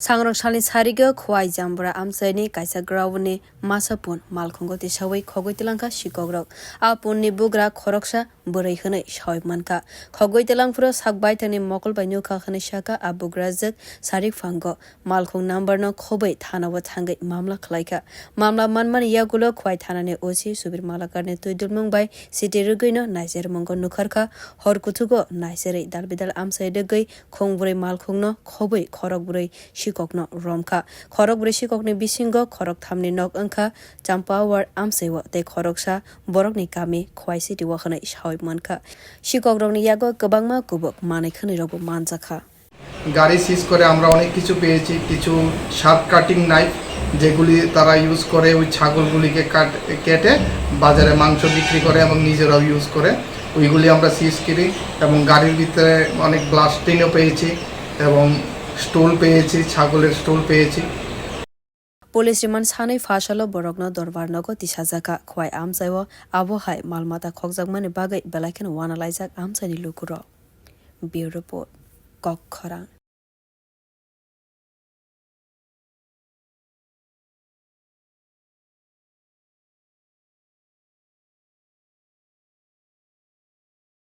Sangrok Shalin Sariga, Kwai Jambra Amsani, Kaisa Gravuni, Masapun, Malkhung Tishawi, Kogoitilanka, Shikogrok, Apuni Bugra, Khoroksha, Bwrui Shoy Manka, Kogoitilang for Sakbaitani Mokol by Nuka Hanishaka, Abugrazak, Sarik Fango, Malkhung number no khobui, Tanawa Tangi, Mamla Klaika, Mamla Manman Yagulo, Quite Hanane Osi, Subir Malakarne Tudumung by City Rugino, Nizer Mongo Nukarka, Horkutugo, Nizer Dalbidal Amsay de Gay, Kongburi Malkhung no, khobui, khorok bwrui, sikok no romkha khorok bwrui sikok ni bisingo khorok thamni nok angkha champa war amsewa te khorok sa borok ni kami khwai city wa khana ishoi mankha sikok rok ni yago gobangma kubok manai khani rok manjakha গাড়ি সিজ করে আমরা অনেক কিছু পেয়েছি কিছু sharp cutting knife যেগুলি তারা use করে ওই ছাগলগুলিকে কেটে বাজারে মাংস বিক্রি করে এবং নিজেরাও ইউজ করে ওইগুলি আমরা সিজ করি এবং গাড়ির ভিতরে অনেক ব্লাস্টিংও পেয়েছি এবং স্টুল পেয়েছি ছাগলের স্টুল পেয়েছি Police riman sanai fashalo borokno dorwarnogo tisajaka khwai amsaiwo abohai malmata khokjakmani bagai belaken wana laijak amsani lukuro Bureau report khorok